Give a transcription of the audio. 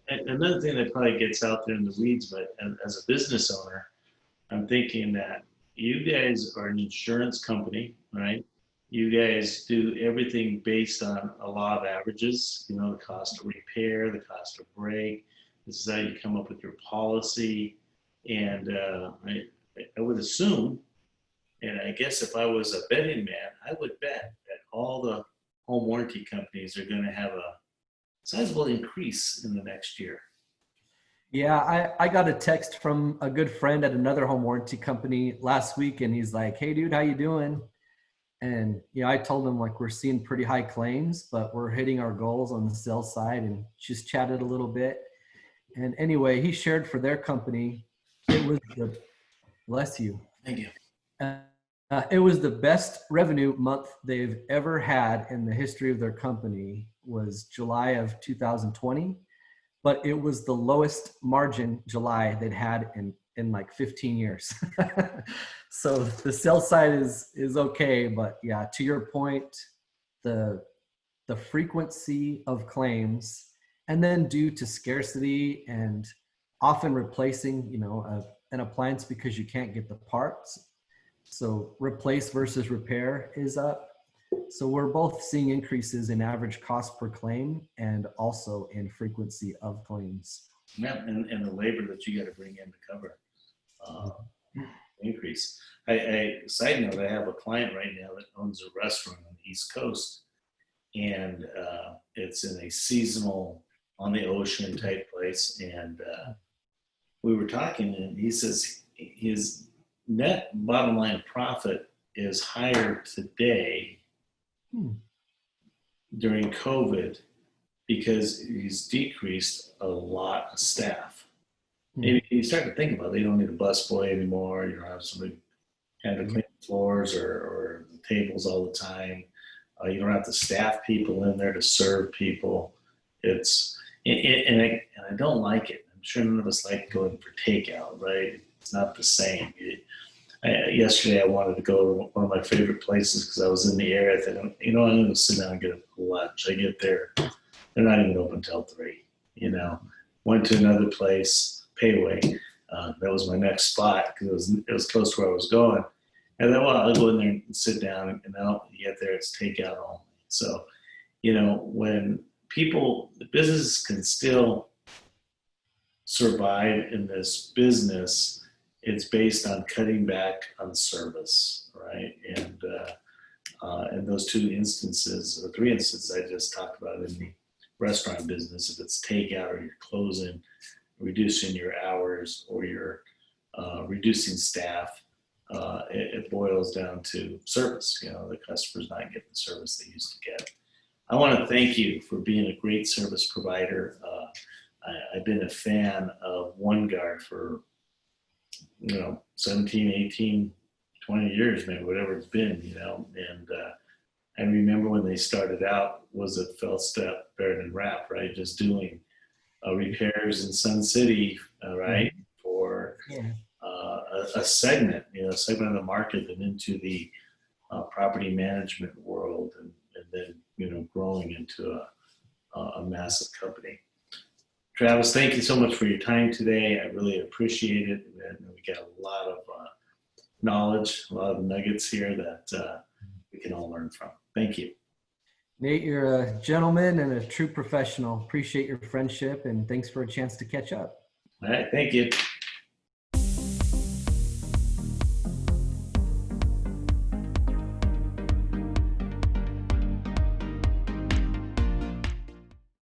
Another thing that probably gets out there in the weeds, but as a business owner, I'm thinking that you guys are an insurance company, right? You guys do everything based on a law of averages, the cost of repair, the cost of break. This is how you come up with your policy. And I would assume, and I guess if I was a betting man, I would bet that all the home warranty companies are going to have a sizable increase in the next year. Yeah, I got a text from a good friend at another home warranty company last week, and he's like, "Hey, dude, how you doing?" And I told him like we're seeing pretty high claims, but we're hitting our goals on the sales side, and just chatted a little bit. And anyway, he shared for their company, it was the bless you. Thank you. It was the best revenue month they've ever had in the history of their company. Was July of 2020. But it was the lowest margin July they'd had in like 15 years. So the sales side is okay, but yeah, to your point, the frequency of claims, and then due to scarcity and often replacing, an appliance because you can't get the parts. So replace versus repair is up. So we're both seeing increases in average cost per claim and also in frequency of claims. Yeah, and the labor that you got to bring in to cover increase. Side note, I have a client right now that owns a restaurant on the East Coast, and it's in a seasonal, on the ocean type place. And we were talking, and he says his net bottom line profit is higher today during COVID because he's decreased a lot of staff. Maybe you start to think about it, they don't need a busboy anymore. You don't have somebody kind of clean the floors or the tables all the time. You don't have to staff people in there to serve people. And I don't like it. I'm sure none of us like going for takeout, right? It's not the same. Yesterday, I wanted to go to one of my favorite places because I was in the area. I thought, I'm going to sit down and get a lunch. I get there, they're not even open till 3. Went to another place, Payway. That was my next spot because it was close to where I was going. And then, I'll go in there and sit down, and then you get there, it's takeout only. So, when the business can still survive in this business, it's based on cutting back on service, right? And those 2 instances, or 3 instances I just talked about in the restaurant business, if it's takeout or you're closing, reducing your hours, or you're reducing staff, it boils down to service. The customer's not getting the service they used to get. I want to thank you for being a great service provider. I've been a fan of OneGuard for 17, 18, 20 years, maybe, whatever it's been, and I remember when they started out, was it felt step better than rap, right? Just doing repairs in Sun City, right? For a segment, a segment of the market, and into the property management world, and then, growing into a massive company. Travis, thank you so much for your time today. I really appreciate it. And we got a lot of knowledge, a lot of nuggets here that we can all learn from. Thank you. Nate, you're a gentleman and a true professional. Appreciate your friendship, and thanks for a chance to catch up. All right, thank you.